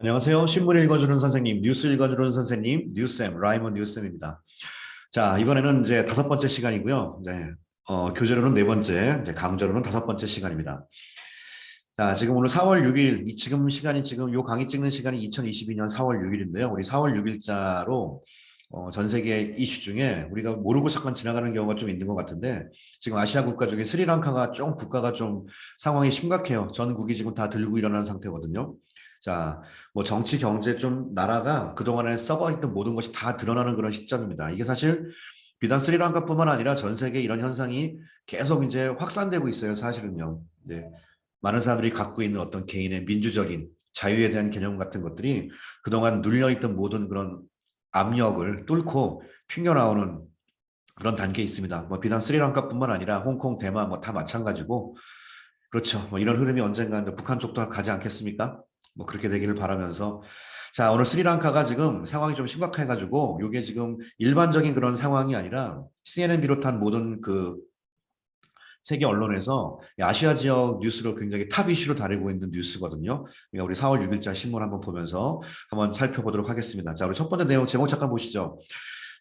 안녕하세요. 신문 읽어주는 선생님, 뉴스 읽어주는 선생님, 뉴쌤, 라이먼 뉴쌤입니다. 자, 이번에는 이제 다섯 번째 시간이고요. 이제, 교재로는 네 번째, 이제 강좌로는 다섯 번째 시간입니다. 자, 지금 오늘 4월 6일, 지금 시간이 지금 요 강의 찍는 시간이 2022년 4월 6일인데요. 우리 4월 6일자로 전 세계 이슈 중에 우리가 모르고 잠깐 지나가는 경우가 좀 있는 것 같은데 지금 아시아 국가 중에 스리랑카가 좀 국가가 좀 상황이 심각해요. 전국이 지금 다 들고 일어난 상태거든요. 자, 뭐 정치, 경제 좀 나라가 그동안에 썩어있던 모든 것이 다 드러나는 그런 시점입니다. 이게 사실 비단 스리랑카뿐만 아니라 전 세계 이런 현상이 계속 이제 확산되고 있어요. 사실은요. 네. 많은 사람들이 갖고 있는 어떤 개인의 민주적인 자유에 대한 개념 같은 것들이 그동안 눌려있던 모든 그런 압력을 뚫고 튕겨나오는 그런 단계에 있습니다. 뭐 비단 스리랑카뿐만 아니라 홍콩, 대만 뭐 다 마찬가지고 그렇죠. 뭐 이런 흐름이 언젠가 북한 쪽도 가지 않겠습니까? 뭐 그렇게 되기를 바라면서 자 오늘 스리랑카가 지금 상황이 좀 심각해가지고 이게 지금 일반적인 그런 상황이 아니라 CNN 비롯한 모든 그 세계 언론에서 아시아 지역 뉴스를 굉장히 탑 이슈로 다루고 있는 뉴스거든요. 그러니까 우리 4월 6일자 신문 한번 보면서 한번 살펴보도록 하겠습니다. 자, 우리 첫 번째 내용 제목 잠깐 보시죠.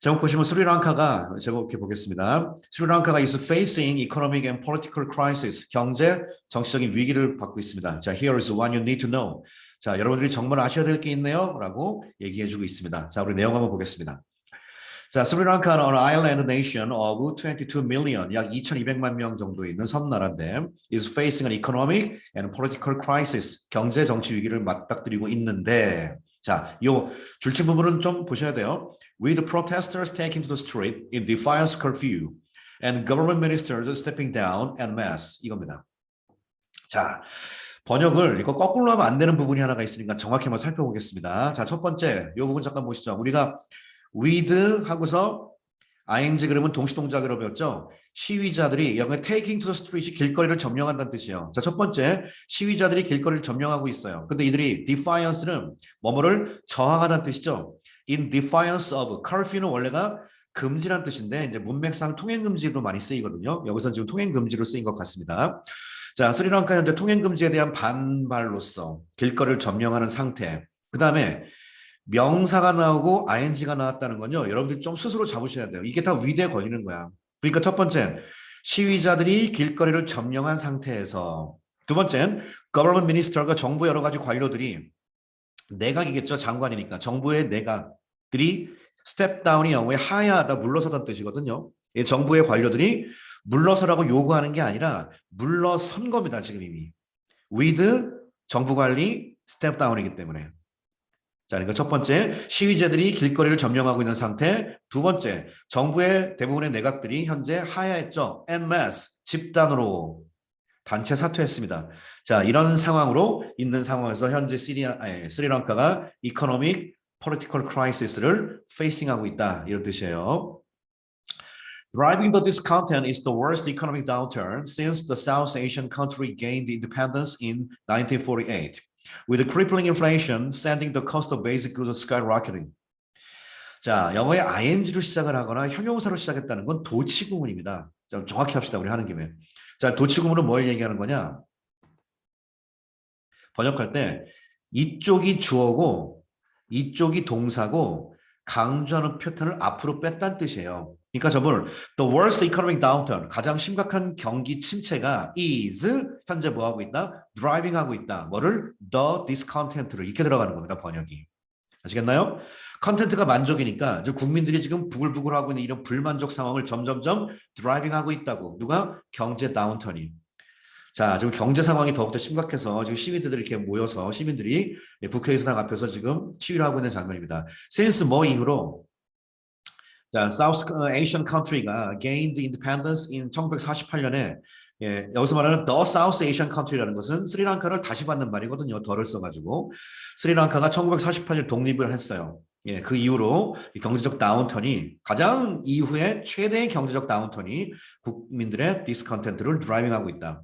제목 보시면 스리랑카가 제목 이렇게 보겠습니다. 스리랑카가 is facing economic and political crisis. 경제, 정치적인 위기를 받고 있습니다. 자, here is what you need to know. 자, 여러분들이 정말 아셔야 될 게 있네요. 라고 얘기해주고 있습니다. 자, 우리 내용 한번 보겠습니다. 자, 스리랑카는 an island nation of 22 million, 약 2,200만 명 정도 있는 섬나라인데 is facing an economic and political crisis, 경제 정치 위기를 맞닥뜨리고 있는데 자, 요 줄침 부분은 좀 보셔야 돼요. With protesters taking to the street in defiance curfew and government ministers stepping down en masse 이겁니다. 자, 번역을 이거 거꾸로 하면 안 되는 부분이 하나가 있으니까 정확히 한번 살펴보겠습니다. 자, 첫 번째 요 부분 잠깐 보시죠. 우리가 with 하고서 ing 그러면 동시동작으로 배웠죠. 시위자들이 영어에 taking to the street이 길거리를 점령한다는 뜻이에요. 자, 첫 번째 시위자들이 길거리를 점령하고 있어요. 근데 이들이 defiance는 뭐뭐를 저항하다는 뜻이죠. In defiance of curfew는 원래가 금지란 뜻인데 이제 문맥상 통행금지도 많이 쓰이거든요. 여기서 지금 통행금지로 쓰인 것 같습니다. 자, 스리랑카 현재 통행금지에 대한 반발로서 길거리를 점령하는 상태. 그 다음에 명사가 나오고 ing가 나왔다는 건요. 여러분들이 좀 스스로 잡으셔야 돼요. 이게 다 위대에 걸리는 거야. 그러니까 첫 번째, 시위자들이 길거리를 점령한 상태에서 두 번째는 government minister가 정부 여러 가지 관료들이 내각이겠죠. 장관이니까. 정부의 내각들이 step down이 영어에 하야하다 물러서다는 뜻이거든요. 이 정부의 관료들이 물러서라고 요구하는 게 아니라 물러선 겁니다. 지금 이미. with 정부 관리 step down이기 때문에. 자, 그러니까 첫 번째, 시위자들이 길거리를 점령하고 있는 상태. 두 번째, 정부의 대부분의 내각들이 현재 하야했죠. en masse, 집단으로 단체 사퇴했습니다. 자, 이런 상황으로 있는 상황에서 현재 스리랑카가 economic, political crisis를 facing하고 있다. 이런 뜻이에요. Driving the discontent is the worst economic downturn since the South Asian country gained independence in 1948. With crippling inflation sending the cost of basic goods skyrocketing. 자, 영어의 ing로 시작을 하거나 형용사로 시작했다는 건 도치구문입니다. 자, 정확히 합시다. 우리 하는 김에. 자, 도치구문은 뭘 얘기하는 거냐? 번역할 때 이쪽이 주어고 이쪽이 동사고 강조하는 표현을 앞으로 뺐다는 뜻이에요. 그러니까 저걸 the worst economic downturn, 가장 심각한 경기 침체가 is 현재 뭐 하고 있다? driving 하고 있다. 뭐를? the discontent를 이렇게 들어가는 겁니다. 번역이. 아시겠나요? 컨텐츠가 만족이니까 국민들이 지금 부글부글하고 있는 이런 불만족 상황을 점점점 드라이빙 하고 있다고. 누가? 경제 다운턴이. 자, 지금 경제 상황이 더욱더 심각해서 지금 시민들이 이렇게 모여서 시민들이 국회의사당 앞에서 지금 시위를 하고 있는 장면입니다. since 뭐 이후로 자, South Asian country가 gained independence in 1948년에 여기서 말하는 the South Asian country라는 것은 스리랑카를 다시 받는 말이거든요. 더를 써가지고 스리랑카가 1948년 독립을 했어요. 예, 그 이후로 경제적 다운턴이 가장 이후에 최대의 경제적 다운턴이 국민들의 디스컨텐트를 드라이빙하고 있다.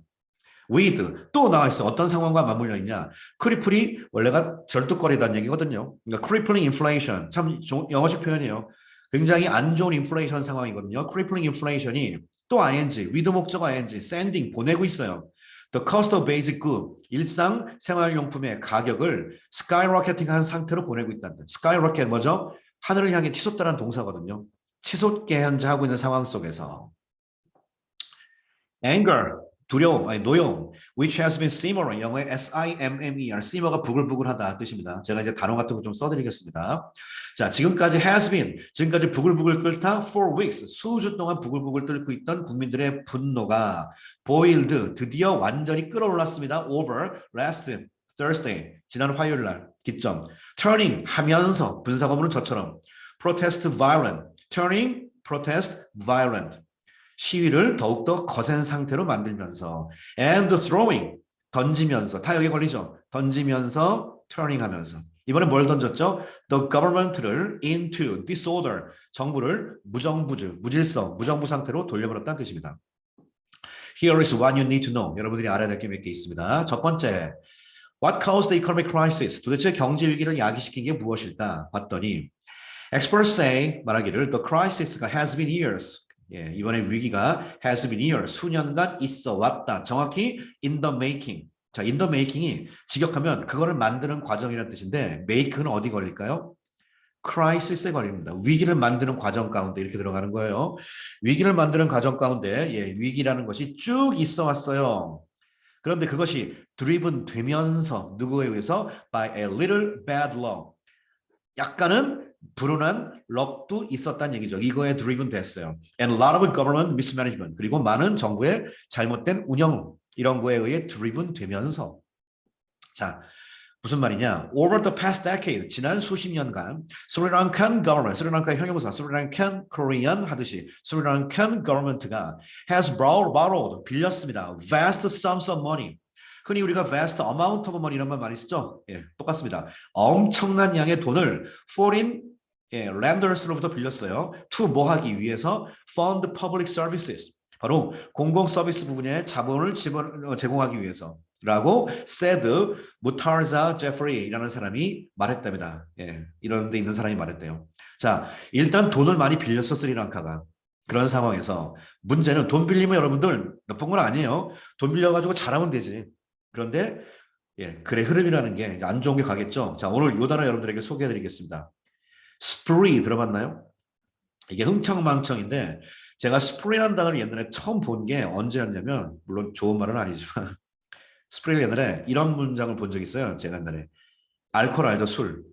with 또 나와 있어. 어떤 상황과 맞물려 있냐? 크리플이 원래가 절뚝거리다는 얘기거든요. 그러니까 crippling inflation 참 영어식 표현이에요. 굉장히 안 좋은 인플레이션 상황이거든요. crippling inflation이 또 ing, with 목적 ing, sending 보내고 있어요. The cost of basic good, 일상 생활용품의 가격을 skyrocketing한 상태로 보내고 있다는. skyrocket 뭐죠? 하늘을 향해 치솟다라는 동사거든요. 치솟게 현재 하고 있는 상황 속에서 anger, 두려움, 아니 노용, which has been simmering, 영어의 S-I-M-M-E-R, simmer가 부글부글하다 뜻입니다. 제가 이제 단어 같은 거 좀 써드리겠습니다. 자, 지금까지 has been, 지금까지 부글부글 끓다 for weeks, 수주 동안 부글부글 끓고 있던 국민들의 분노가 boiled, 드디어 완전히 끓어올랐습니다. over last Thursday, 지난 화요일 날 기점. turning 하면서 분사구문은 저처럼 protest violent, turning protest violent. 시위를 더욱더 거센 상태로 만들면서 and throwing 던지면서 다 여기 걸리죠. 던지면서 turning 하면서 이번에 뭘 던졌죠? The government를 into disorder 정부를 무정부주, 무질서, 무정부 상태로 돌려버렸다는 뜻입니다. Here is what you need to know. 여러분들이 알아야 될 게 몇 개 있습니다. 첫 번째, What caused the economic crisis? 도대체 경제 위기를 야기시킨 게 무엇일까? 봤더니 Experts say 말하기를 the crisis가 has been years. 예, 이번에 위기가 has been years, 수년간 있어 왔다. 정확히 in the making. 자, in the making이 직역하면 그거를 만드는 과정이라는 뜻인데 make는 어디 걸릴까요? crisis에 걸립니다. 위기를 만드는 과정 가운데 이렇게 들어가는 거예요. 위기를 만드는 과정 가운데 예, 위기라는 것이 쭉 있어 왔어요. 그런데 그것이 driven 되면서 누구에 의해서 by a little bad luck. 약간은 불운한 럭도 있었다는 얘기죠. 이거에 driven 됐어요. And a lot of government mismanagement. 그리고 많은 정부의 잘못된 운영 이런 거에 의해 driven 되면서 자 무슨 말이냐? Over the past decade, 지난 수십 년간 스리랑칸 government, 스리랑카의 형용사 스리랑칸 Korean 하듯이 스리랑칸 government가 has borrowed, 빌렸습니다. vast sums of money. 흔히 우리가 vast amount of money 이런 말 많이 쓰죠? 예, 똑같습니다. 엄청난 양의 돈을 foreign lenders로부터 빌렸어요. to 뭐 하기 위해서 fund public services. 바로 공공 서비스 부분에 자본을 제공하기 위해서라고 said 무타르자 제프리라는 사람이 말했답니다. 예, 이런 데 있는 사람이 말했대요. 자, 일단 돈을 많이 빌렸어 스리랑카가. 그런 상황에서 문제는 돈 빌리면 여러분들 나쁜 건 아니에요. 돈 빌려가지고 잘하면 되지. 그런데 예, 그래 흐름이라는 게 안 좋은 게 가겠죠. 자, 오늘 요 단어 여러분들에게 소개해드리겠습니다. spree 들어봤나요? 이게 흥청망청인데 제가 스프레이라는 단어를 옛날에 처음 본 게 언제였냐면 물론 좋은 말은 아니지만 스프레이 옛날에 이런 문장을 본 적이 있어요. 제가 옛날에 알코올 알죠? 술.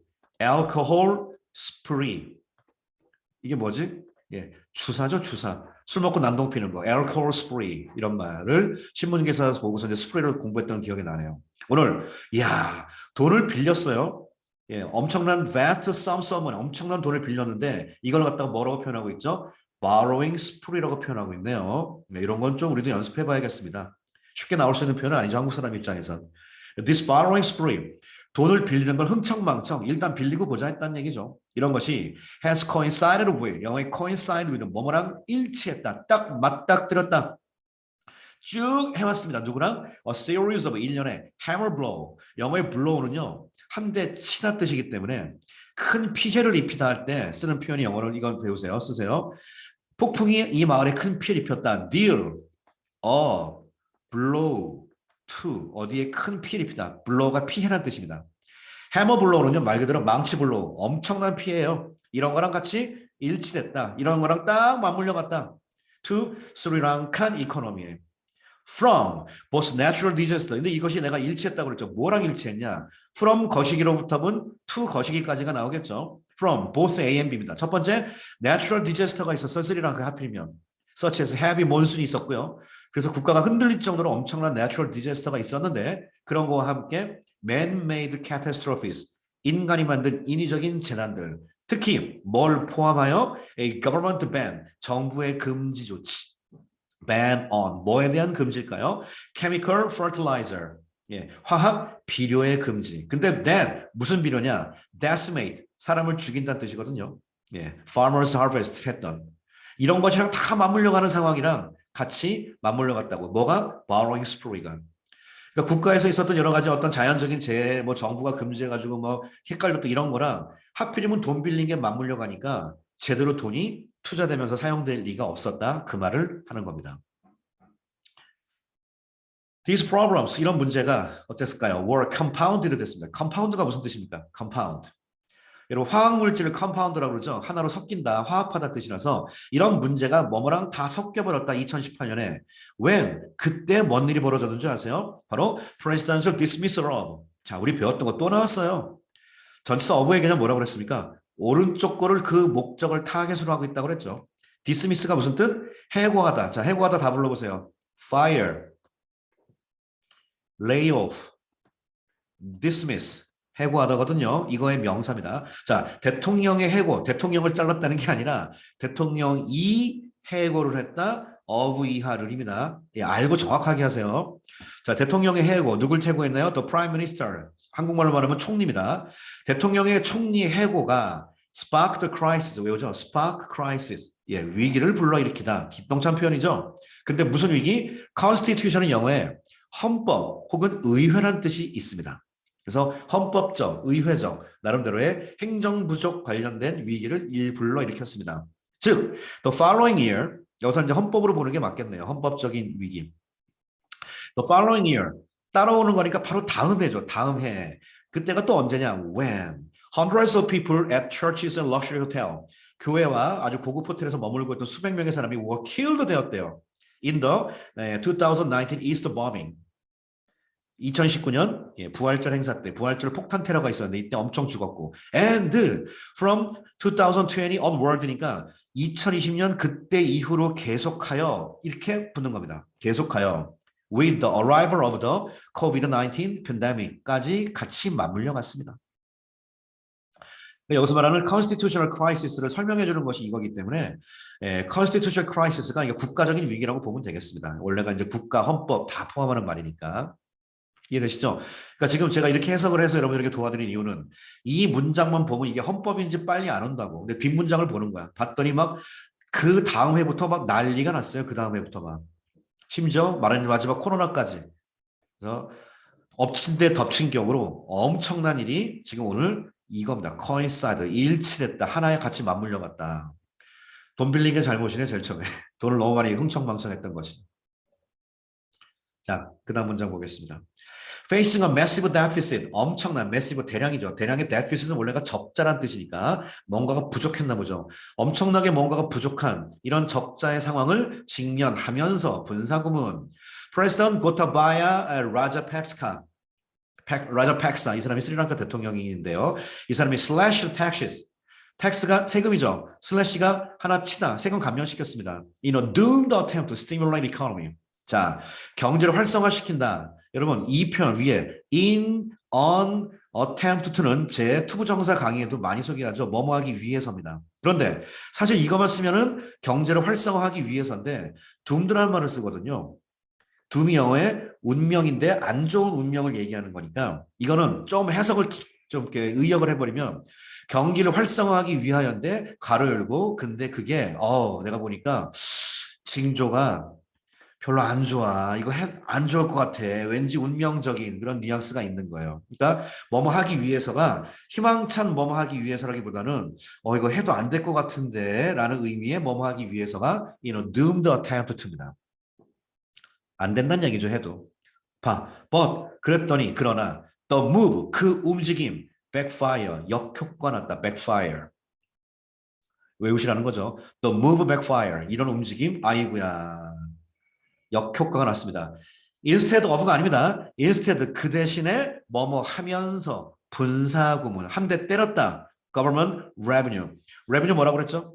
alcohol spree. 이게 뭐지? 예, 주사죠, 주사. 술 먹고 난동 피는 거. alcohol spree. 이런 말을 신문기사에서 보고서 이제 스프레이를 공부했던 기억이 나네요. 오늘 야, 돈을 빌렸어요. 예, 엄청난 vast sums of money, 엄청난 돈을 빌렸는데 이걸 갖다가 뭐라고 표현하고 있죠? borrowing spree라고 표현하고 있네요. 네, 이런 건 좀 우리도 연습해 봐야겠습니다. 쉽게 나올 수 있는 표현은 아니죠. 한국 사람 입장에선. This borrowing spree, 돈을 빌리는 걸 흥청망청 일단 빌리고 보자 했다는 얘기죠. 이런 것이 has coincided with, 영어의 coincide with는 뭐뭐랑 일치했다. 딱 맞닥뜨렸다. 쭉 해왔습니다. 누구랑? A series of 1년의 hammer blow. 영어의 blow는요. 한 대 치다 뜻이기 때문에 큰 피해를 입히다 할 때 쓰는 표현이 영어로 이건 배우세요. 쓰세요. 폭풍이 이 마을에 큰 피해를 입혔다. deal, blow, to 어디에 큰 피해를 입히다. blow가 피해라는 뜻입니다. 해머 블로우는요 말 그대로 망치 블로우 엄청난 피해예요. 이런 거랑 같이 일치됐다. 이런 거랑 딱 맞물려 갔다. to 스리랑칸 이코노미에 from both natural disaster. 근데 이것이 내가 일치했다고 그랬죠. 뭐랑 일치했냐? from 거시기로부터는 to 거시기까지가 나오겠죠. from both A and B입니다. 첫 번째 natural disaster가 있었어요. 스리랑카 하필이면 such as heavy monsoon이 있었고요. 그래서 국가가 흔들릴 정도로 엄청난 natural disaster가 있었는데 그런 거와 함께 man-made catastrophes, 인간이 만든 인위적인 재난들, 특히 뭘 포함하여 a government ban, 정부의 금지 조치. ban on, 뭐에 대한 금지일까요? chemical fertilizer, 예, 화학 비료의 금지. 근데 that, 무슨 비료냐? decimate, 사람을 죽인다는 뜻이거든요. 예, farmers harvest 했던. 이런 것이랑 다 맞물려가는 상황이랑 같이 맞물려갔다고. 뭐가? borrowing spree가. 그러니까 국가에서 있었던 여러 가지 어떤 자연적인 재해, 뭐 정부가 금지해가지고 뭐 헷갈렸던 이런 거랑 하필이면 돈 빌린 게 맞물려 가니까 제대로 돈이 투자되면서 사용될 리가 없었다. 그 말을 하는 겁니다. These problems, 이런 문제가 어땠을까요? were compounded 됐습니다. compound가 무슨 뜻입니까? compound. 여러분 화학물질을 compound라고 그러죠. 하나로 섞인다, 화합하다 뜻이라서 이런 문제가 뭐뭐랑 다 섞여버렸다. 2018년에 when 그때 뭔 일이 벌어졌는 줄 아세요? 바로 presidential dismissal of. 자, 우리 배웠던 거 또 나왔어요. 전치사 어부의 개념 뭐라고 그랬습니까? 오른쪽 거를 그 목적을 타겟으로 하고 있다고 그랬죠. dismiss가 무슨 뜻? 해고하다. 자, 해고하다 다 불러보세요. fire, lay off, dismiss. 해고하다거든요. 이거의 명사입니다. 자, 대통령의 해고, 대통령을 잘랐다는 게 아니라 대통령이 해고를 했다. of 이하를입니다. 예, 알고 정확하게 하세요. 자, 대통령의 해고, 누굴 해고했나요? The Prime Minister. 한국말로 말하면 총리입니다. 대통령의 총리 해고가 spark the crisis. 외우죠? spark crisis. 예, 위기를 불러일으키다. 기동찬 표현이죠. 근데 무슨 위기? Constitution은 영어에 헌법 혹은 의회란 뜻이 있습니다. 그래서 헌법적, 의회적, 나름대로의 행정 부족 관련된 위기를 불러일으켰습니다. 즉, the following year, 여기서 이제 헌법으로 보는 게 맞겠네요. 헌법적인 위기. The following year, 따라오는 거니까 바로 다음 해죠. 다음 해. 그때가 또 언제냐? When hundreds of people at churches and luxury hotel. 교회와 아주 고급 호텔에서 머물고 있던 수백 명의 사람이 were killed 되었대요. In the 2019 Easter bombing. 2019년 부활절 행사 때 부활절 폭탄 테러가 있었는데 이때 엄청 죽었고 and from 2020 onward니까 2020년 그때 이후로 계속하여 이렇게 붙는 겁니다. 계속하여 with the arrival of the COVID-19 pandemic까지 같이 맞물려 갔습니다. 여기서 말하는 constitutional crisis를 설명해 주는 것이 이거기 때문에 constitutional crisis가 이게 국가적인 위기라고 보면 되겠습니다. 원래가 이제 국가 헌법 다 포함하는 말이니까. 이해되시죠? 그러니까 지금 제가 이렇게 해석을 해서 여러분들에게 도와드린 이유는 이 문장만 보면 이게 헌법인지 빨리 안 온다고. 근데 뒷문장을 보는 거야. 봤더니 막 그 다음 해부터 막 난리가 났어요. 그 다음 해부터 막. 심지어 말하는 마지막 코로나까지. 그래서 엎친 데 덮친 격으로 엄청난 일이 지금 오늘 이겁니다. coincide, 일치됐다. 하나에 같이 맞물려 갔다. 돈 빌린 게 잘못이네, 제일 처음에. 돈을 너무 많이 흥청망청했던 것이. 자, 그 다음 문장 보겠습니다. Facing a massive deficit, 엄청난 massive 대량이죠. 대량의 deficit은 원래가 적자란 뜻이니까 뭔가가 부족했나 보죠. 엄청나게 뭔가가 부족한 이런 적자의 상황을 직면하면서 분사구문. President Gotabaya Rajapaksa, 라자팍사 이 사람이 스리랑카 대통령인데요. 이 사람이 slash taxes, 텍스가 세금이죠. 슬래시가 하나 치다, 세금 감면시켰습니다. In a doomed attempt to stimulate economy. 자, 경제를 활성화시킨다. 여러분 이 표현 위에 in, on, attempt to는 제 투부정사 강의에도 많이 소개하죠. 뭐뭐하기 위해서입니다. 그런데 사실 이것만 쓰면은 경제를 활성화하기 위해서인데 doomed라는 말을 쓰거든요. doom이 영어의 운명인데 안 좋은 운명을 얘기하는 거니까 이거는 좀 해석을 좀 이렇게 의역을 해버리면 경기를 활성화하기 위하여인데 가로 열고 근데 그게 내가 보니까 징조가 별로 안 좋아. 이거 안 좋을 것 같아. 왠지 운명적인 그런 뉘앙스가 있는 거예요. 그러니까 뭐뭐 하기 위해서가 희망찬 뭐뭐 하기 위해서라기보다는 이거 해도 안 될 것 같은데 라는 의미의 뭐뭐 하기 위해서가 doomed attempt to입니다. 안 된다는 얘기죠, 해도. but 그랬더니 그러나 the move 그 움직임 backfire 역효과 났다. backfire 외우시라는 거죠. the move backfire 이런 움직임 아이고야 역효과가 났습니다. instead of가 아닙니다. instead 그 대신에 뭐뭐 하면서 분사구문 한 대 때렸다. government revenue revenue 뭐라고 그랬죠?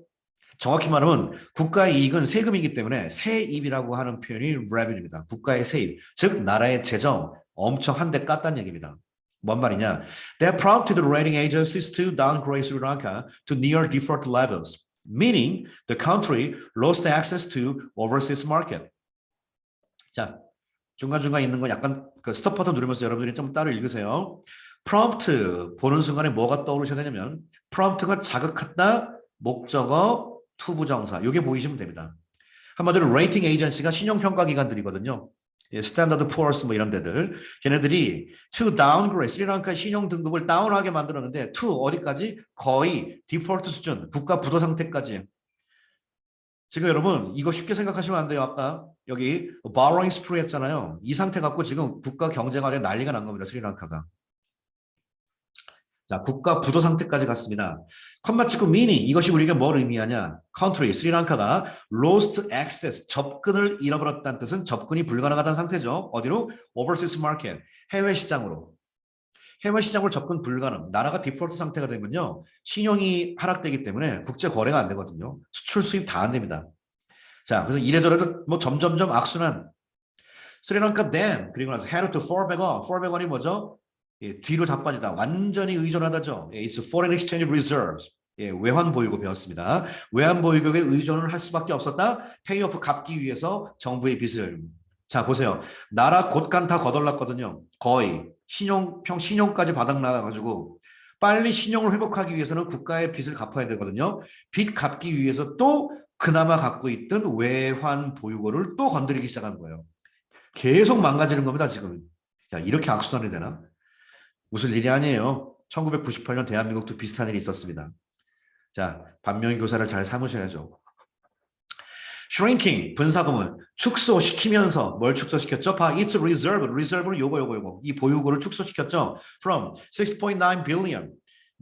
정확히 말하면 국가의 이익은 세금이기 때문에 세입이라고 하는 표현이 revenue입니다. 국가의 세입, 즉 나라의 재정 엄청 한 대 깠다는 얘기입니다. 뭔 말이냐? That prompted the rating agencies to downgrade Sri Lanka to near default levels, meaning the country lost access to overseas market. 자, 중간중간 있는 거 약간 그 스톱 버튼 누르면서 여러분들이 좀 따로 읽으세요. prompt 보는 순간에 뭐가 떠오르셔야 되냐면 prompt가 자극한다, 목적어, 투부정사 이게 보이시면 됩니다. 한마디로 레이팅 에이전시가 신용평가 기관들이거든요. 스탠다드 푸어스 뭐 이런 데들 걔네들이 to downgrade 스리랑카 신용 등급을 다운하게 만들었는데 to 어디까지? 거의 디폴트 수준 국가 부도 상태까지. 지금 여러분 이거 쉽게 생각하시면 안 돼요. 아까 여기 borrowing spree 했잖아요. 이 상태 갖고 지금 국가 경제가 난리가 난 겁니다. 스리랑카가. 자, 국가 부도 상태까지 갔습니다. 컴마 찍고 meaning 이것이 우리에게 뭘 의미하냐? country 스리랑카가 lost access 접근을 잃어버렸다는 뜻은 접근이 불가능하다는 상태죠. 어디로? overseas market 해외 시장으로. 해외 시장으로 접근 불가능. 나라가 디폴트 상태가 되면요. 신용이 하락되기 때문에 국제 거래가 안 되거든요. 수출 수입 다 안 됩니다. 자, 그래서 이래저래 뭐 점점점 악순환. 스리랑카 then 그리고 나서 had to fall back on. fall back on이 뭐죠? 예, 뒤로 자빠지다. 완전히 의존하다죠. 예, it's foreign exchange reserves. 예, 외환 보유고 배웠습니다. 외환 보유국에 의존을 할 수밖에 없었다. 페이오프 갚기 위해서 정부의 빚을. 자, 보세요. 나라 곳간 다 거덜났거든요. 거의 신용까지 바닥 나가가지고 빨리 신용을 회복하기 위해서는 국가의 빚을 갚아야 되거든요. 빚 갚기 위해서 또 그나마 갖고 있던 외환 보유고를 또 건드리기 시작한 거예요. 계속 망가지는 겁니다, 지금. 야, 이렇게 악순환이 되나? 웃을 일이 아니에요. 1998년 대한민국도 비슷한 일이 있었습니다. 자, 반면교사를 잘 삼으셔야죠. shrinking, 분사구문, 축소시키면서 뭘 축소시켰죠? it's reserve, reserve는 요거. 이 보유고를 축소시켰죠? from 6.9 billion,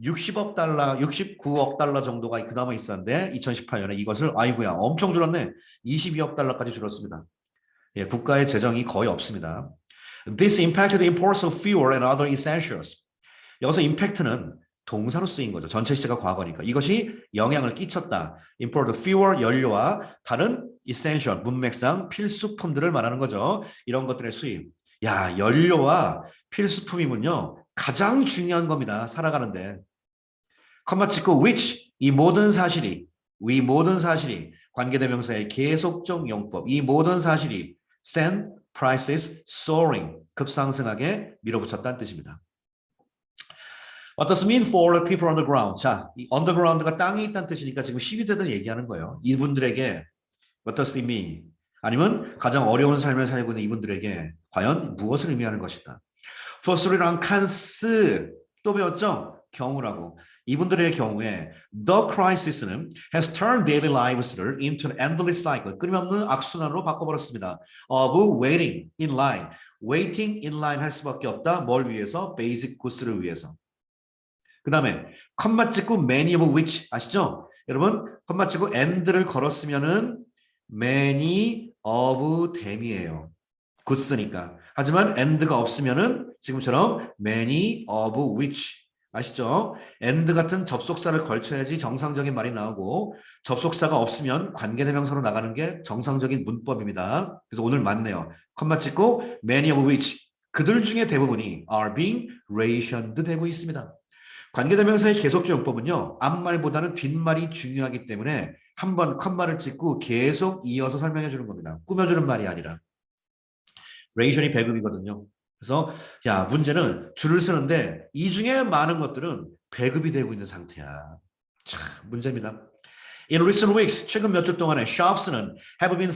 60억 달러, 69억 달러 정도가 그나마 있었는데 2018년에 이것을 아이고야 엄청 줄었네. 22억 달러까지 줄었습니다. 예, 국가의 재정이 거의 없습니다. This impacted the imports of fuel and other essentials. 여기서 impact는 동사로 쓰인 거죠. 전체 시제가 과거니까. 이것이 영향을 끼쳤다. import fuel, 연료와 다른 essential, 문맥상 필수품들을 말하는 거죠. 이런 것들의 수입. 야, 연료와 필수품이면요. 가장 중요한 겁니다. 살아가는데. 컴마 찍고 which, 이 모든 사실이 관계대명사의 계속적 용법, 이 모든 사실이 send prices soaring, 급상승하게 밀어붙였다는 뜻입니다. What does it mean for the people on the ground? 자, 이 underground가 땅에 있다는 뜻이니까 지금 시위대들 얘기하는 거예요. 이분들에게 what does it mean? 아니면 가장 어려운 삶을 살고 있는 이분들에게 과연 무엇을 의미하는 것이다. For Sri Lankans 또 배웠죠? 경우라고. 이분들의 경우에 the crisis는 has turned daily lives를 into an endless cycle, 끊임없는 악순환으로 바꿔버렸습니다. of waiting in line, waiting in line 할 수밖에 없다. 뭘 위해서? basic goods를 위해서. 그 다음에 컴마 찍고 many of which 아시죠? 여러분 컴마 찍고 and를 걸었으면은 many of them이에요. goods니까. 하지만 and가 없으면은 지금처럼 many of which 아시죠? and 같은 접속사를 걸쳐야지 정상적인 말이 나오고 접속사가 없으면 관계대명사로 나가는 게 정상적인 문법입니다. 그래서 오늘 맞네요. 컴마 찍고 many of which 그들 중에 대부분이 are being rationed 되고 있습니다. 관계대명사의 계속적 용법은요. 앞말보다는 뒷말이 중요하기 때문에 한번 컴마를 찍고 계속 이어서 설명해 주는 겁니다. 꾸며주는 말이 아니라. 레이션이 배급이거든요. 그래서 야 문제는 줄을 쓰는데 이 중에 많은 것들은 배급이 되고 있는 상태야. 참 문제입니다. In recent weeks, 최근 몇 주 동안에 shops는 have been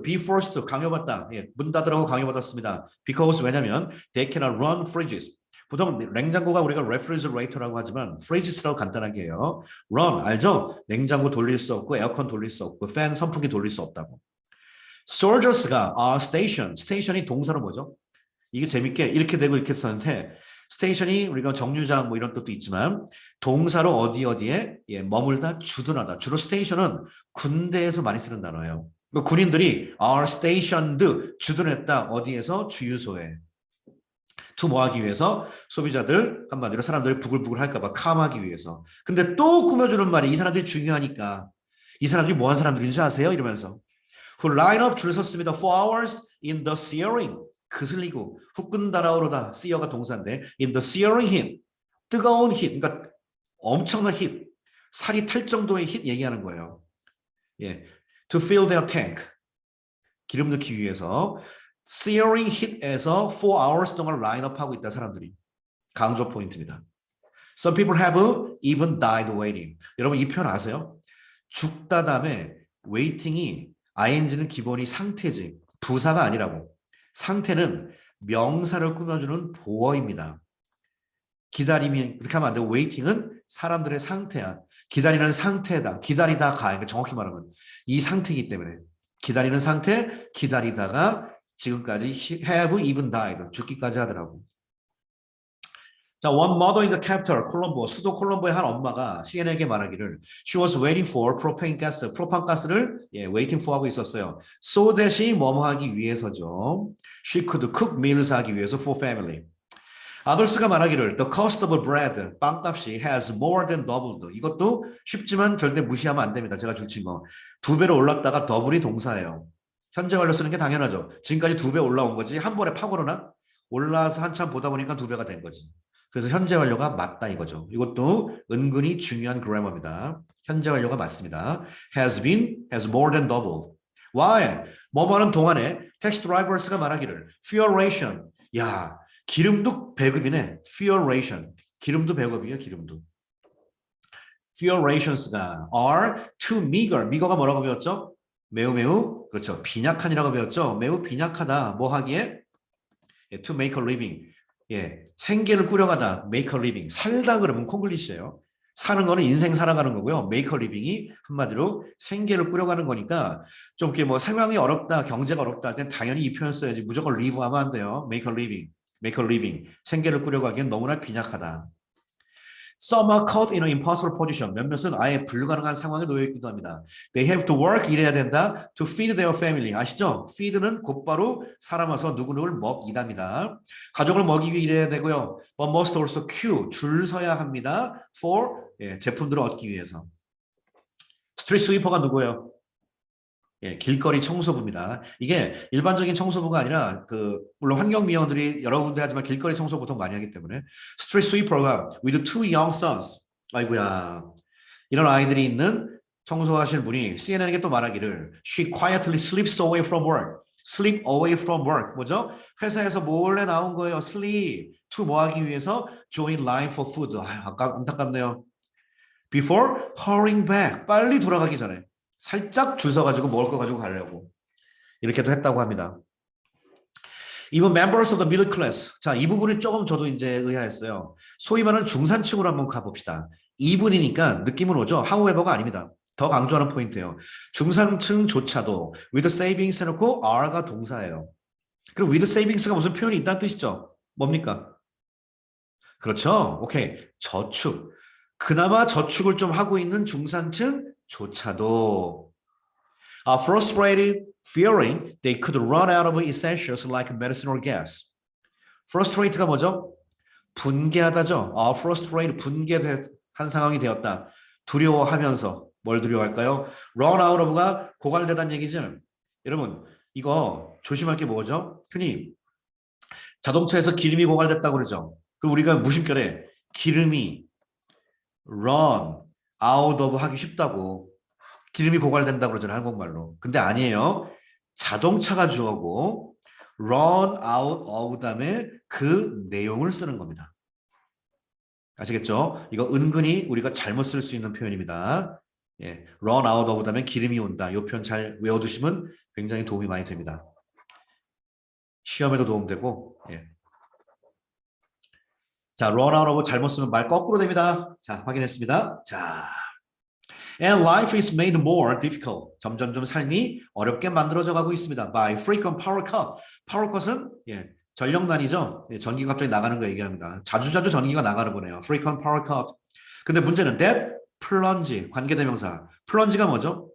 be forced, 강요받다. 예, 문 닫으라고 강요받았습니다. Because 왜냐면 they cannot run fridges. 보통 냉장고가 우리가 refrigerator라고 하지만 fridges라고 간단하게 해요. run 알죠? 냉장고 돌릴 수 없고 에어컨 돌릴 수 없고 팬 선풍기 돌릴 수 없다고. soldiers가 station이 동사로 뭐죠? 이게 재밌게 이렇게 되고 이렇게 썼는데 스테이션이 우리가 정류장 뭐 이런 뜻도 있지만 동사로 어디에 예, 머물다 주둔하다. 주로 스테이션은 군대에서 많이 쓰는 단어예요. 그러니까 군인들이 are stationed 주둔했다. 어디에서? 주유소에. to 뭐 하기 위해서? 소비자들 한마디로 사람들이 부글부글 할까봐 calm하기 위해서. 근데 또 꾸며주는 말이 이 사람들이 중요하니까 이 사람들이 뭐 한 사람들인지 아세요? 이러면서 who line up 줄 섰습니다. for hours in the searing 그슬리고 후끈 달아오르다 sear가 동사인데 in the searing heat 뜨거운 heat 그러니까 엄청난 heat 살이 탈 정도의 heat 얘기하는 거예요. 예, to fill their tank 기름 넣기 위해서 searing heat에서 4 hours 동안 라인업하고 있다 사람들이 강조 포인트입니다. Some people have even died waiting. 여러분 이 표현 아세요? 죽다 다음에 waiting이 ing는 기본이 상태지 부사가 아니라고. 상태는 명사를 꾸며주는 보어입니다. 기다림이 그렇게 하면 안 되고 waiting은 사람들의 상태야. 기다리는 상태다. 기다리다 가. 그러니까 정확히 말하면 이 상태이기 때문에 기다리는 상태, 기다리다가 지금까지 have even died, 죽기까지 하더라고. 자, one mother in the capital, 콜롬보, 수도 콜롬보의 한 엄마가 CNN에게 말하기를 she was waiting for propane gas, 프로판가스를 waiting for 하고 있었어요. So that이 뭐뭐 하기 위해서죠. She could cook meals 하기 위해서 for family. 아돌스가 말하기를 the cost of bread, 빵값이 has more than doubled. 이것도 쉽지만 절대 무시하면 안 됩니다. 제가 줄친 거. 2배로 올랐다가 더블이 동사예요. 현재 완료 쓰는 게 당연하죠. 지금까지 2배 올라온 거지 한 번에 팍 오르나? 올라서 한참 보다 보니까 2배가 된 거지. 그래서 현재 완료가 맞다 이거죠. 이것도 은근히 중요한 그래머입니다. 현재 완료가 맞습니다. has been, has more than double. why? 뭐뭐하는 동안에 택시 드라이버스가 말하기를 fuel ration. 야, 기름도 배급이네. fuel ration. 기름도 배급이에요. 기름도. fuel rations가 are too meager. meager가 뭐라고 배웠죠? 매우 그렇죠. 빈약한이라고 배웠죠. 매우 빈약하다. 뭐 하기에? to make a living. 생계를 꾸려가다, make a living. 살다 그러면 콩글리시예요. 사는 거는 인생 살아가는 거고요. make a living이 한마디로 생계를 꾸려가는 거니까 좀 이렇게 뭐 상황이 어렵다, 경제가 어렵다 할 땐 당연히 이 표현 써야지. 무조건 live 하면 안 돼요. make a living, make a living. 생계를 꾸려가기엔 너무나 빈약하다. Some are caught in an impossible position. 몇몇은 아예 불가능한 상황에 놓여 있기도 합니다. They have to work, 일해야 된다. To feed their family. 아시죠? feed는 곧바로 사람아서 누구누구를 먹이답니다. 가족을 먹이기 위해 일해야 되고요. But must also queue, 줄 서야 합니다. For, 제품들을 얻기 위해서. 스트리트 스위퍼가 누구예요? 길거리 청소부입니다. 이게 일반적인 청소부가 아니라 물론 환경미화원들이 여러 군데 하지만 길거리 청소 보통 많이 하기 때문에 스트리트 스위퍼가 with two young sons. 아이고야. 이런 아이들이 있는 청소하시는 분이 CNN에게 또 말하기를 she quietly slips away from work. sleep away from work. 뭐죠? 회사에서 몰래 나온 거예요. sleep. to 뭐 하기 위해서 join line for food. 안타깝네요. before hurrying back. 빨리 돌아가기 전에. 살짝 줄 서가지고 먹을 거 가지고 가려고 이렇게도 했다고 합니다. Even members of the middle class. 자, 이 부분이 조금 저도 이제 의아했어요. 소위 말하는 중산층으로 한번 가봅시다. 2분이니까 느낌은 오죠. however가 아닙니다. 더 강조하는 포인트예요. 중산층조차도 with savings 해놓고 are가 동사예요. 그럼 with savings가 무슨 표현이 있다는 뜻이죠? 뭡니까? 그렇죠. 오케이. 저축. 그나마 저축을 좀 하고 있는 중산층조차도 frustrated, fearing they could run out of essentials like medicine or gas. frustrate가 뭐죠? 분개하다죠. frustrate, 분개한 상황이 되었다. 두려워하면서 뭘 두려워할까요? run out of가 고갈되다는 얘기죠. 여러분, 이거 조심할 게 뭐죠? 흔히 자동차에서 기름이 고갈됐다고 그러죠. 그럼 우리가 무심결에 기름이 run out of 하기 쉽다고 기름이 고갈된다고 그러잖아요. 한국말로. 근데 아니에요. 자동차가 주어고 run out of 다음에 그 내용을 쓰는 겁니다. 아시겠죠? 이거 은근히 우리가 잘못 쓸 수 있는 표현입니다. run out of 다음에 기름이 온다. 이 표현 잘 외워두시면 굉장히 도움이 많이 됩니다. 시험에도 도움되고. 자, run out of 잘못 쓰면 말 거꾸로 됩니다. 자, 확인했습니다. 자, and life is made more difficult. 점점점 삶이 어렵게 만들어져 가고 있습니다. by frequent power cut. power cut은 전력난이죠. 전기가 갑자기 나가는 거 얘기합니다. 자주자주 전기가 나가는 거네요. frequent power cut. 근데 문제는 that plunge 관계대명사. plunge가 뭐죠?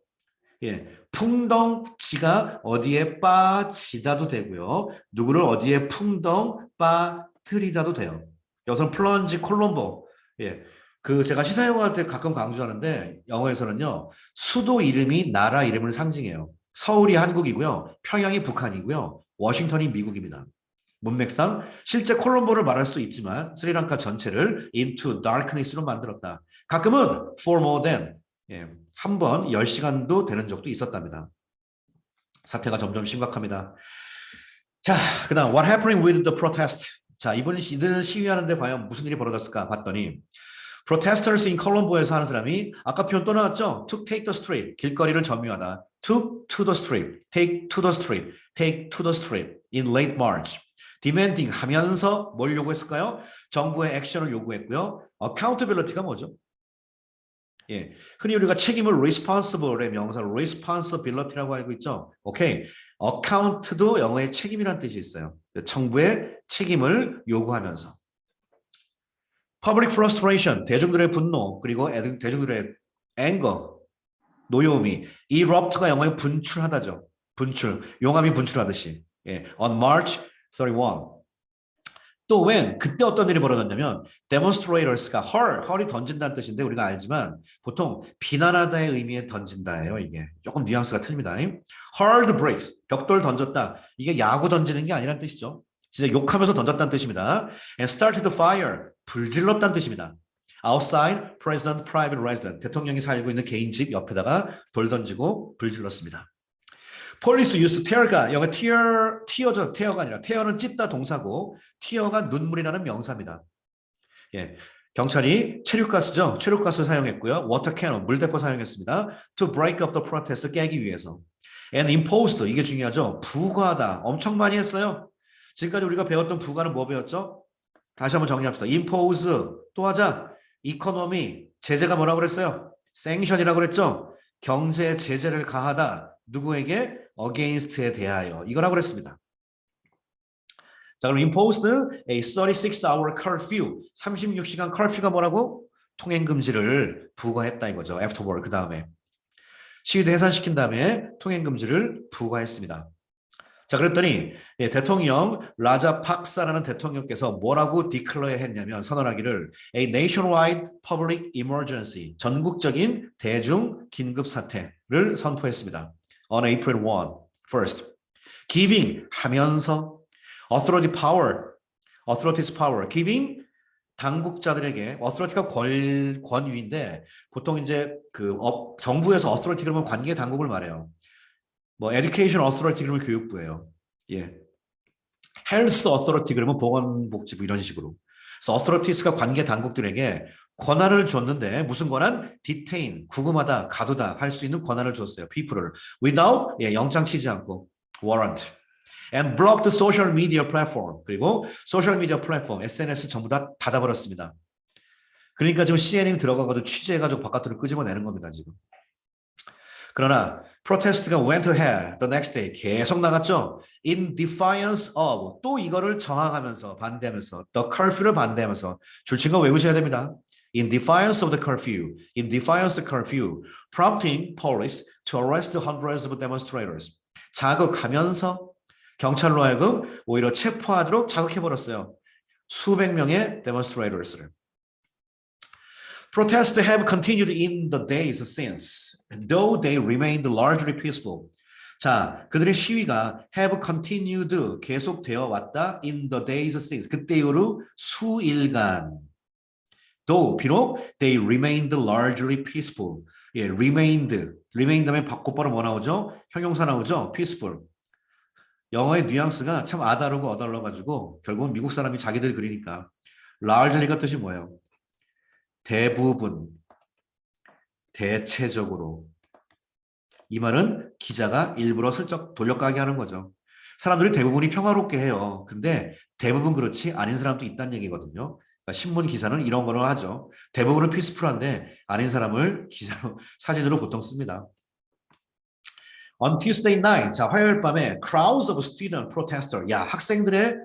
풍덩치가 어디에 빠지다도 되고요. 누구를 어디에 풍덩 빠뜨리다도 돼요. 여기서 플런지 콜롬보. 제가 시사용어할 때 가끔 강조하는데 영어에서는요. 수도 이름이 나라 이름을 상징해요. 서울이 한국이고요. 평양이 북한이고요. 워싱턴이 미국입니다. 문맥상 실제 콜롬보를 말할 수도 있지만 스리랑카 전체를 into darkness로 만들었다. 가끔은 for more than 한 번 10시간도 되는 적도 있었답니다. 사태가 점점 심각합니다. 자, 그 다음 what happening with the protest? 자, 이들 시위하는데 과연 무슨 일이 벌어졌을까 봤더니 protesters in Colombo에서 하는 사람이 아까 표현 또 나왔죠? to take the street, 길거리를 점유하다. to the street, take to the street, take to the street in late March. demanding 하면서 뭘 요구했을까요? 정부의 액션을 요구했고요. accountability가 뭐죠? 예, 흔히 우리가 책임을 responsible의 명사 responsibility라고 알고 있죠. 오케이. account도 영어의 책임이라는 뜻이 있어요. 정부의 책임을 요구하면서. public frustration, 대중들의 분노, 그리고 대중들의 anger, 노여움이 erupt가 영어의 분출하다죠. 분출, 용암이 분출하듯이. 예, on March 31. 또 when 그때 어떤 일이 벌어졌냐면 demonstrators가 헐이 던진다는 뜻인데 우리가 알지만 보통 비난하다의 의미에 던진다예요. 이게 조금 뉘앙스가 틀립니다. hurled bricks 벽돌 던졌다. 이게 야구 던지는 게 아니란 뜻이죠. 진짜 욕하면서 던졌다는 뜻입니다. and started fire 불질렀다는 뜻입니다. outside president private residence 대통령이 살고 있는 개인 집 옆에다가 돌 던지고 불질렀습니다. 폴리스 유스 테어가 영어 티어죠. 테어가 아니라 테어는 찢다 동사고 티어가 눈물이 나는 명사입니다. 예. 경찰이 체류가스죠. 체류가스 사용했고요. 워터 캐논 물대포 사용했습니다. To break up the protest 깨기 위해서. And imposed 이게 중요하죠. 부과하다 엄청 많이 했어요. 지금까지 우리가 배웠던 부과는 뭐 배웠죠? 다시 한번 정리합시다. impose 또 하자. economy 제재가 뭐라고 그랬어요? sanction이라고 그랬죠. 경제 제재를 가하다. 누구에게? against에 대하여 이거라고 그랬습니다. 자, 그럼 imposed a 36-hour curfew 36시간 curfew가 뭐라고? 통행금지를 부과했다 이거죠. afterward 그 다음에 시위도 해산시킨 다음에 통행금지를 부과했습니다. 자, 그랬더니 예, 대통령 라자 pak사라는 대통령께서 뭐라고 declare 했냐면 선언하기를 a nationwide public emergency 전국적인 대중 긴급 사태를 선포했습니다. on April 1, first. giving 하면서 authority's power, giving 당국자들에게 authority가 권위인데 보통 이제 그 정부에서 authority 그러면 관계 당국을 말해요. 뭐 education authority 그러면 교육부예요. 예. health authority 그러면 보건복지부 이런 식으로. 그래서 authorities가 관계 당국들에게 권한을 줬는데 무슨 권한? detain, 구금하다, 가두다 할 수 있는 권한을 줬어요. people를. without, 예, 영장 치지 않고 warrant. and block the social media platform. 그리고 소셜 미디어 플랫폼, SNS 전부 다 닫아버렸습니다. 그러니까 지금 CNN이 들어가가지고 취재해가지고 바깥으로 끄집어내는 겁니다, 지금. 그러나 프로테스트가 went ahead the next day 계속 나갔죠. In defiance of 또 이거를 저항하면서 반대하면서 the curfew를 반대하면서 줄친거 외우셔야 됩니다. In defiance of the curfew, in defiance of the curfew, prompting police to arrest hundreds of demonstrators. 자극하면서 경찰로 하여금 오히려 체포하도록 자극해버렸어요. 수백 명의 demonstrators를. Protests have continued in the days since, though they remained largely peaceful. 자, 그들의 시위가 have continued, 계속되어 왔다 in the days since, 그때 이후로 수일간. though, 비록 they remained largely peaceful. 예, remained 하면 곧바로 뭐 나오죠? 형용사 나오죠? peaceful. 영어의 뉘앙스가 참 아다르고 어달러가지고 결국은 미국 사람이 자기들 그리니까 largely가 뜻이 뭐예요? 대부분, 대체적으로. 이 말은 기자가 일부러 슬쩍 돌려가게 하는 거죠. 사람들이 대부분이 평화롭게 해요. 근데 대부분 그렇지 아닌 사람도 있다는 얘기거든요. 그러니까 신문 기사는 이런 거로 하죠. 대부분은 피스풀한데 아닌 사람을 기사로, 사진으로 보통 씁니다. On Tuesday night, 자, 화요일 밤에 crowds of student protesters, 야, 학생들의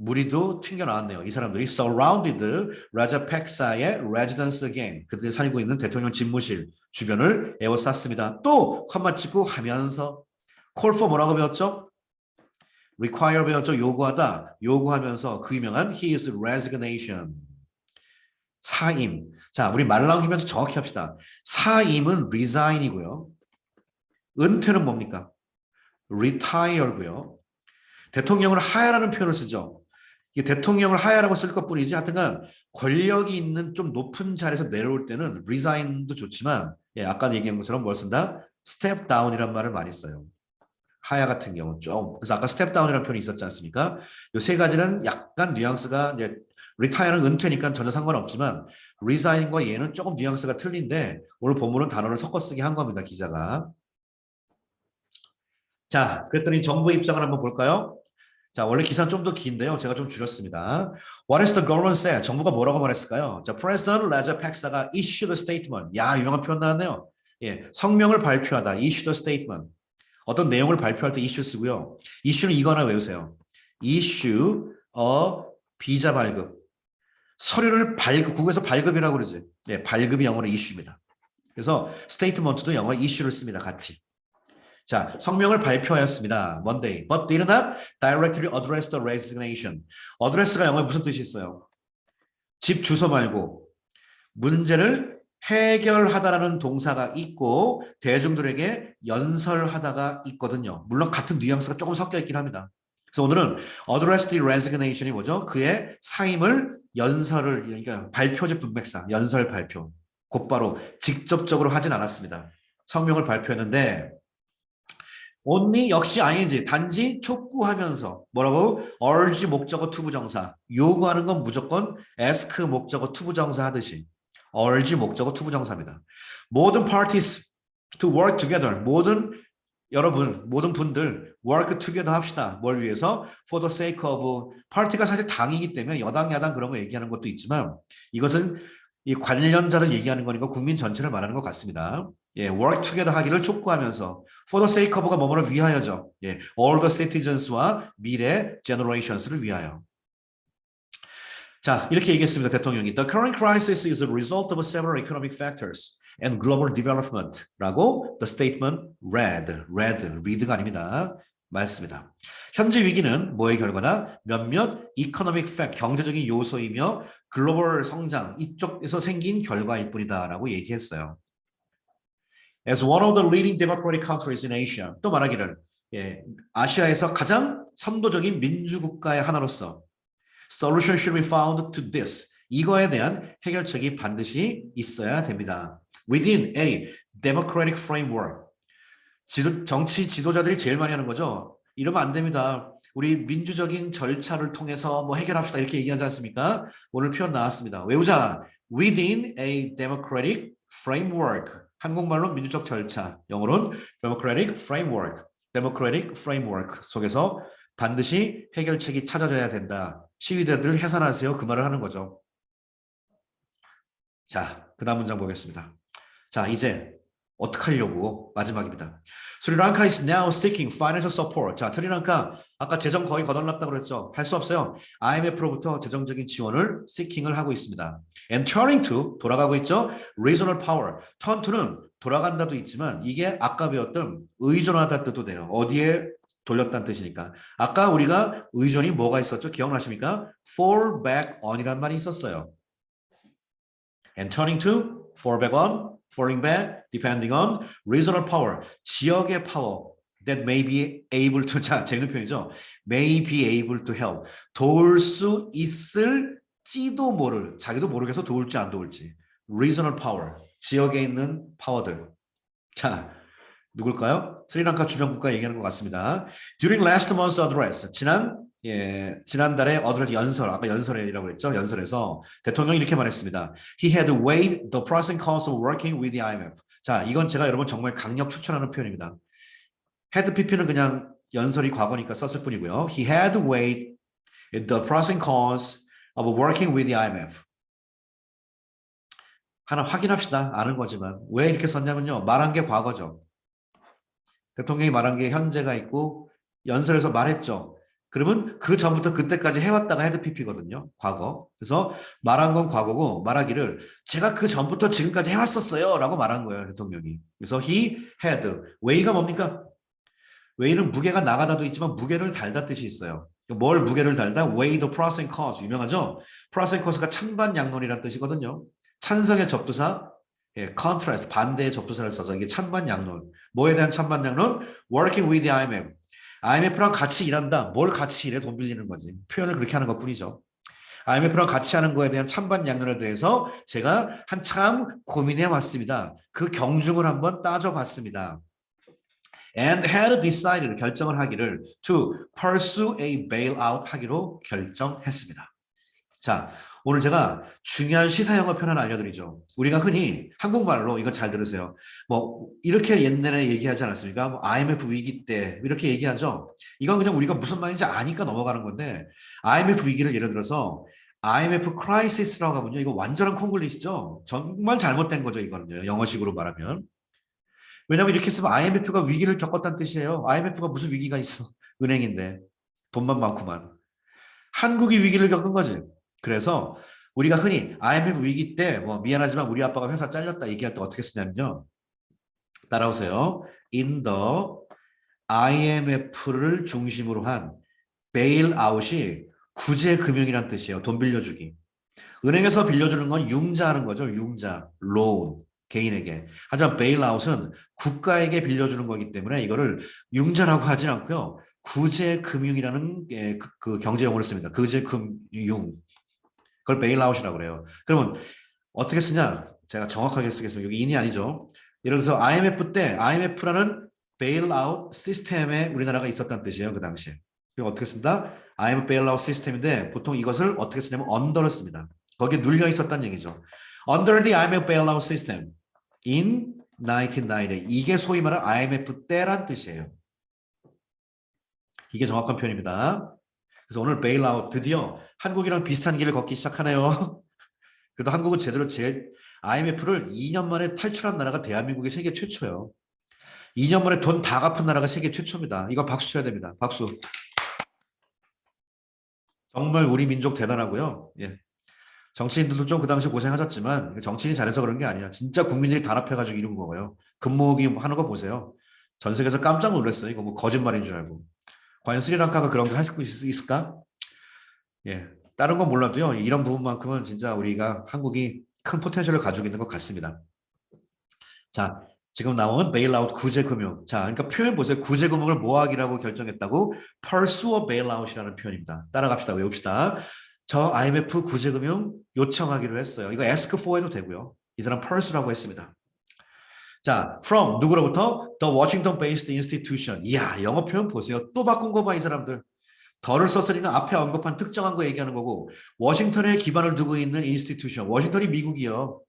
무리도 튕겨 나왔네요. 이 사람들이 surrounded 라자팍사의 residence again. 그들이 살고 있는 대통령 집무실 주변을 에워쌌습니다. 또 컴마 찍고 하면서 call for 뭐라고 배웠죠? require 배웠죠. 요구하다. 요구하면서 그 유명한 his resignation. 사임. 자, 우리 말 나오면서 정확히 합시다. 사임은 resign이고요. 은퇴는 뭡니까? retire고요. 대통령을 하야라는 표현을 쓰죠. 이게 대통령을 하야라고 쓸 것뿐이지 하여튼간 권력이 있는 좀 높은 자리에서 내려올 때는 resign도 좋지만 예, 아까 얘기한 것처럼 뭘 쓴다? step down이란 말을 많이 써요. 하야 같은 경우 좀 그래서 아까 step down이라는 표현이 있었지 않습니까? 이 세 가지는 약간 뉘앙스가 이제 retire는 은퇴니까 전혀 상관없지만 resign과 얘는 조금 뉘앙스가 틀린데 오늘 본문은 단어를 섞어 쓰게 한 겁니다. 기자가. 자, 그랬더니 정부의 입장을 한번 볼까요? 자, 원래 기사는 좀 더 긴데요. 제가 좀 줄였습니다. What has the government said? 정부가 뭐라고 말했을까요? 자, President Rajapaksa가 issued a statement. 야, 유명한 표현 나왔네요. 예, 성명을 발표하다. issued a statement. 어떤 내용을 발표할 때 issue 쓰고요. issue는 이거나 외우세요. issue a 비자 발급. 서류를 발급, 국에서 발급이라고 그러지. 예, 발급이 영어로 issue입니다. 그래서 statement도 영어 issue를 씁니다. 같이. 자, 성명을 발표하였습니다. Monday. But did not directly address the resignation. address가 영어에 무슨 뜻이 있어요? 집 주소 말고 문제를 해결하다라는 동사가 있고 대중들에게 연설하다가 있거든요. 물론 같은 뉘앙스가 조금 섞여 있긴 합니다. 그래서 오늘은 address the resignation이 뭐죠? 그의 사임을 연설을 그러니까 발표적 문맥상 연설 발표 곧바로 직접적으로 하진 않았습니다. 성명을 발표했는데 only 역시 ing 단지 촉구하면서 뭐라고 urge 목적어 투부정사 요구하는 건 무조건 ask 목적어 투부정사 하듯이 urge 목적어 투부정사입니다. 모든 parties to work together 모든 여러분 모든 분들 work together 합시다. 뭘 위해서? for the sake of 파티가 사실 당이기 때문에 여당 야당 그런 거 얘기하는 것도 있지만 이것은 이 관련자를 얘기하는 거니까 국민 전체를 말하는 것 같습니다. 예, work together 하기를 촉구하면서 for the sake of가 뭐뭐를 위하여죠. 예, all the citizens와 미래 generations를 위하여. 자, 이렇게 얘기했습니다. 대통령이 The current crisis is a result of several economic factors and global development라고 the statement read가 아닙니다. 말씀이다. 현재 위기는 뭐의 결과다? 몇몇 economic fact, 경제적인 요소이며 글로벌 성장 이쪽에서 생긴 결과일 뿐이다라고 얘기했어요. As one of the leading democratic countries in Asia, 또 말하기를 예, 아시아에서 가장 선도적인 민주국가의 하나로서 solution should be found to this. 이거에 대한 해결책이 반드시 있어야 됩니다. Within a democratic framework. 정치 지도자들이 제일 많이 하는 거죠. 이러면 안 됩니다. 우리 민주적인 절차를 통해서 뭐 해결합시다 이렇게 얘기하지 않습니까? 오늘 표현 나왔습니다. 외우자. Within a democratic framework. 한국말로 민주적 절차, 영어로는 democratic framework. democratic framework 속에서 반드시 해결책이 찾아져야 된다. 시위대들 해산하세요. 그 말을 하는 거죠. 자, 그 다음 문장 보겠습니다. 자, 이제 어떡하려고 마지막입니다. 스리랑카 is now seeking financial support. 자, 스리랑카 아까 재정 거의 거덜났다고 그랬죠. 할 수 없어요. IMF로부터 재정적인 지원을 seeking을 하고 있습니다. And turning to 돌아가고 있죠. Regional power. turn to는 돌아간다도 있지만 이게 아까 배웠던 의존하다 뜻도 돼요. 어디에 돌렸다는 뜻이니까. 아까 우리가 의존이 뭐가 있었죠? 기억나십니까? fall back on이란 말이 있었어요. And turning to, fall back on, falling back, depending on regional power, 지역의 파워 that may be able to, 자, 재밌는 표현이죠. may be able to help, 도울 수 있을지도 모를, 자기도 모르겠어 도울지 안 도울지. regional power, 지역에 있는 파워들. 자, 누굴까요? 스리랑카 주변 국가 얘기하는 것 같습니다. During last month's address, 지난달에 address 연설, 아까 연설이라고 그랬죠? 연설에서 대통령이 이렇게 말했습니다. He had weighed the pros and cons of working with the IMF. 자, 이건 제가 여러분 정말 강력 추천하는 표현입니다. had pp는 그냥 연설이 과거니까 썼을 뿐이고요. He had weighed the pros and cons of working with the IMF. 하나 확인합시다. 아는 거지만. 왜 이렇게 썼냐면요. 말한 게 과거죠. 대통령이 말한 게 현재가 있고 연설에서 말했죠. 그러면 그 전부터 그때까지 해왔다가 헤드 PP거든요. 과거. 그래서 말한 건 과거고 말하기를 제가 그 전부터 지금까지 해왔었어요. 라고 말한 거예요. 대통령이. 그래서 he had. weigh가 뭡니까? weigh는 무게가 나가다도 있지만 무게를 달다 뜻이 있어요. 뭘 무게를 달다? weigh the pros and cons. 유명하죠? pros and cons가 찬반양론이라는 뜻이거든요. 찬성의 접두사 예, contrast, 반대의 접두사를 써서 이게 찬반양론. 뭐에 대한 찬반양론? Working with the IMF. IMF랑 같이 일한다. 뭘 같이 일해? 돈 빌리는 거지. 표현을 그렇게 하는 것뿐이죠. IMF랑 같이 하는 거에 대한 찬반양론에 대해서 제가 한참 고민해 왔습니다. 그 경중을 한번 따져봤습니다. And had decided, 결정을 하기를 to pursue a bailout 하기로 결정했습니다. 자, 오늘 제가 중요한 시사용어 표현 알려드리죠. 우리가 흔히 한국말로 이거 잘 들으세요. 뭐 이렇게 옛날에 얘기하지 않았습니까? 뭐 IMF 위기 때 이렇게 얘기하죠. 이건 그냥 우리가 무슨 말인지 아니까 넘어가는 건데 IMF 위기를 예를 들어서 IMF 크라이시스라고 하면요. 이거 완전한 콩글리시죠. 정말 잘못된 거죠. 이거는요. 영어식으로 말하면. 왜냐하면 이렇게 쓰면 IMF가 위기를 겪었다는 뜻이에요. IMF가 무슨 위기가 있어. 은행인데 돈만 많구만. 한국이 위기를 겪은 거지. 그래서 우리가 흔히 IMF 위기 때 뭐 미안하지만 우리 아빠가 회사 잘렸다 얘기할 때 어떻게 쓰냐면요. 따라오세요. In the IMF를 중심으로 한 베일아웃이 구제금융이란 뜻이에요. 돈 빌려주기. 은행에서 빌려주는 건 융자하는 거죠. 융자, loan, 개인에게. 하지만 베일아웃은 국가에게 빌려주는 거기 때문에 이거를 융자라고 하진 않고요. 구제금융이라는 그 경제용어를 씁니다. 구제금융. 그걸 베일아웃이라고 그래요. 그러면 어떻게 쓰냐? 제가 정확하게 쓰겠습니다. 여기 인이 아니죠. 예를 들어서 IMF 때 IMF라는 베일아웃 시스템에 우리나라가 있었다는 뜻이에요. 그 당시에. 그럼 어떻게 쓴다? IMF 베일아웃 시스템인데 보통 이것을 어떻게 쓰냐면 under를 씁니다. 거기에 눌려 있었다는 얘기죠. Under the IMF bailout system in 1990. 이게 소위 말하는 IMF 때란 뜻이에요. 이게 정확한 표현입니다. 그래서 오늘 베일아웃 드디어 한국이랑 비슷한 길을 걷기 시작하네요. 그래도 한국은 제대로 제일 IMF를 2년 만에 탈출한 나라가 대한민국이 세계 최초예요. 2년 만에 돈 다 갚은 나라가 세계 최초입니다. 이거 박수 쳐야 됩니다. 박수. 정말 우리 민족 대단하고요. 예. 정치인들도 좀 그 당시 고생하셨지만 정치인이 잘해서 그런 게 아니야. 진짜 국민들이 단합해가지고 이룬 거고요. 금모으기 하는 거 보세요. 전 세계에서 깜짝 놀랐어요. 이거 뭐 거짓말인 줄 알고. 과연 스리랑카가 그런 거 할 수 있을까? 예. 다른 건 몰라도요. 이런 부분만큼은 진짜 우리가 한국이 큰 포텐셜을 가지고 있는 것 같습니다. 자, 지금 나온 베일아웃 구제금융. 자, 그러니까 표현 보세요. 구제금융을 모아기라고 결정했다고 pursue a bailout이라는 표현입니다. 따라갑시다. 외웁시다. 저 IMF 구제금융 요청하기로 했어요. 이거 ask for 해도 되고요. 이 사람 pursue라고 했습니다. 자, from 누구로부터? The Washington-based institution. 이야, 영어 표현 보세요. 또 바꾼 거 봐, 이 사람들. 덜을 썼으니까 앞에 언급한 특정한 거 얘기하는 거고 워싱턴에 기반을 두고 있는 인스티튜션. 워싱턴이 미국이요.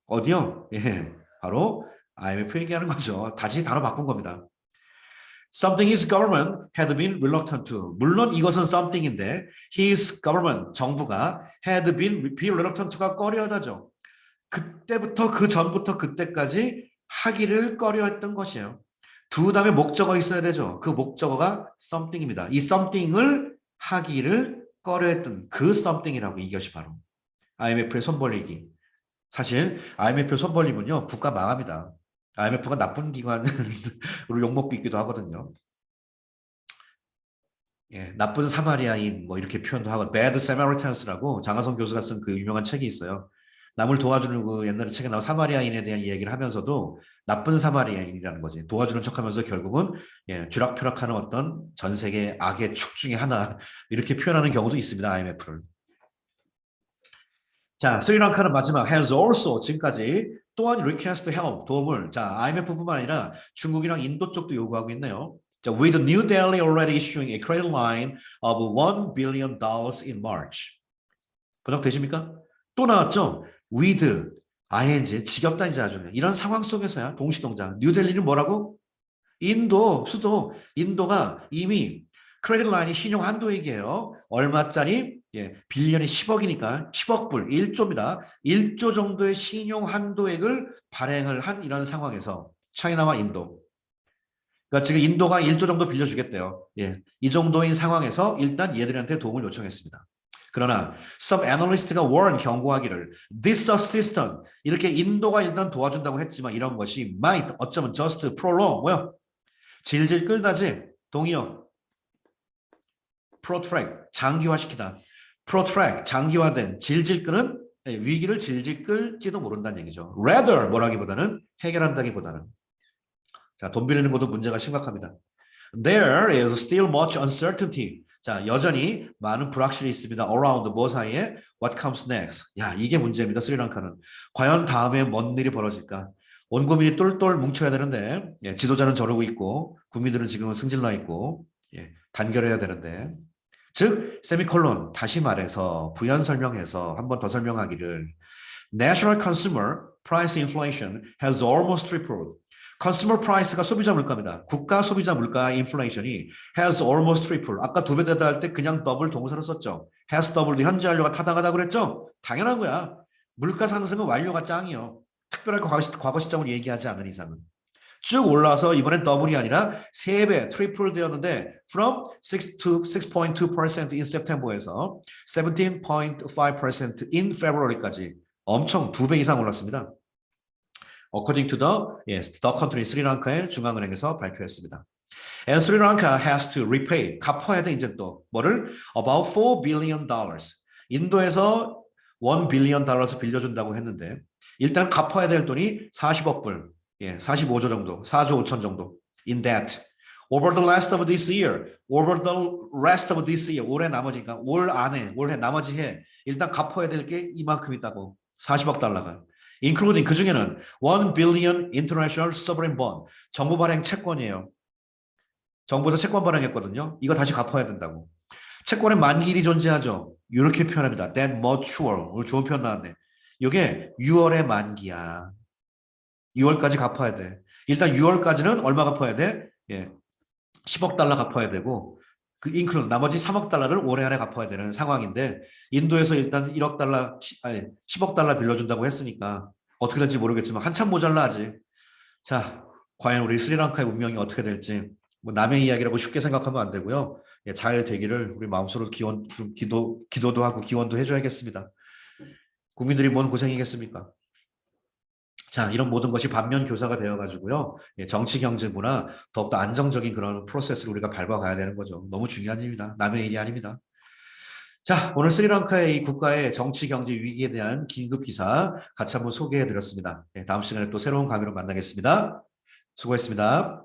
어디요? 예, 바로 IMF 얘기하는 거죠. 다시 단어 바꾼 겁니다. Something his government had been reluctant to. 물론 이것은 something인데 his government, 정부가 had been reluctant to가 꺼려하다죠. 그때부터 그 전부터 그때까지 하기를 꺼려했던 것이에요. 두 다음에 목적어 있어야 되죠. 그 목적어가 something입니다. 이 something을 하기를 꺼려했던 그 something이라고 이것이 바로 IMF의 손 벌리기. 사실 IMF 손 벌리면요 국가 망합니다. IMF가 나쁜 기관으로 욕먹고 있기도 하거든요. 예, 나쁜 사마리아인 뭐 이렇게 표현도 하고 Bad Samaritans라고 장하성 교수가 쓴 그 유명한 책이 있어요. 남을 도와주는 그 옛날에 책에 나온 사마리아인에 대한 이야기를 하면서도 나쁜 사마리아인이라는 거지. 도와주는 척하면서 결국은 예, 쥐락펴락하는 어떤 전 세계 악의 축 중에 하나 이렇게 표현하는 경우도 있습니다. IMF를. 자, 스리랑카는 마지막 has also 지금까지 또한 request help 도움을 자 IMF뿐만 아니라 중국이랑 인도 쪽도 요구하고 있네요. 자, with New Delhi already issuing a credit line of $1 billion in March. 번역되십니까? 또 나왔죠? with ing 지겹다 이제 아주 이런 상황 속에서야 동시동작. 뉴델리는 뭐라고? 인도 수도 인도가 이미 크레딧 라인이 신용 한도 얘기예요. 얼마짜리? 예, 빌리언이 10억이니까 10억 불, 1조입니다. 1조 정도의 신용 한도액을 발행을 한 이런 상황에서 차이나와 인도. 그러니까 지금 인도가 1조 정도 빌려주겠대요. 예, 이 정도인 상황에서 일단 얘들한테 도움을 요청했습니다. 그러나 some analyst가 warn 경고하기를 this assistance 이렇게 인도가 일단 도와준다고 했지만 이런 것이 might 어쩌면 just prolong 뭐야? 질질 끌다지 동의어 protract 장기화시키다 protract 장기화된 질질 끄는 위기를 질질 끌지도 모른다는 얘기죠. rather 뭐라기보다는 해결한다기보다는 자, 돈 빌리는 것도 문제가 심각합니다. There is still much uncertainty. 자, 여전히 많은 불확실이 있습니다. Around 뭐 사이에 what comes next. 야, 이게 문제입니다. 스리랑카는. 과연 다음에 뭔 일이 벌어질까? 온 국민이 똘똘 뭉쳐야 되는데 예, 지도자는 저러고 있고 국민들은 지금은 승질나 있고 예, 단결해야 되는데 즉, 세미콜론, 다시 말해서 부연 설명해서 한 번 더 설명하기를 National Consumer Price Inflation has almost tripled. 컨슈머 프라이스가 소비자 물가입니다. 국가 소비자 물가 인플레이션이 has almost tripled. 아까 두 배 되다 할 때 그냥 더블 동사로 썼죠. has doubled 현재 완료가 타당하다고 그랬죠? 당연한 거야. 물가 상승은 완료가 짱이요. 특별하게 과거 시점을 얘기하지 않는 이상은. 쭉 올라서 이번엔 더블이 아니라 3배, 트리플 되었는데 from 6 to 6.2% in September에서 17.5% in February까지 엄청 2배 이상 올랐습니다. According to the country 스리랑카의 중앙은행에서 발표했습니다. And Sri Lanka has to repay 갚아야 돼 이제 또 뭐를 about 4 billion dollars 인도에서 1 billion dollars 빌려준다고 했는데 일단 갚아야 될 돈이 40억 불, 45조 정도, 4조 5천 정도 in debt. Over the rest of this year, over the rest of this year, 올해 나머지니까 올 안에, 올해 나머지 해 일단 갚아야 될 게 이만큼 있다고 40억 달러가. including 그 중에는 1 billion international sovereign bond 정부 발행 채권이에요. 정부에서 채권 발행했거든요. 이거 다시 갚아야 된다고. 채권의 만기일이 존재하죠. 이렇게 표현합니다. That mature. 오늘 좋은 표현 나왔네. 이게 6월의 만기야. 6월까지 갚아야 돼. 일단 6월까지는 얼마 갚아야 돼? 10억 달러 갚아야 되고 그 인클루드 나머지 3억 달러를 올해 안에 갚아야 되는 상황인데 인도에서 일단 1억 달러, 10억 달러 빌려준다고 했으니까 어떻게 될지 모르겠지만 한참 모자라 아직. 자, 과연 우리 스리랑카의 운명이 어떻게 될지 뭐 남의 이야기라고 쉽게 생각하면 안 되고요. 잘 되기를 우리 마음속으로 기도도 하고 기원도 해줘야겠습니다. 국민들이 뭔 고생이겠습니까? 자, 이런 모든 것이 반면 교사가 되어가지고요. 정치, 경제, 문화, 더욱더 안정적인 그런 프로세스를 우리가 밟아가야 되는 거죠. 너무 중요한 일입니다. 남의 일이 아닙니다. 자, 오늘 스리랑카의 이 국가의 정치, 경제 위기에 대한 긴급 기사 같이 한번 소개해 드렸습니다. 다음 시간에 또 새로운 강의로 만나겠습니다. 수고했습니다.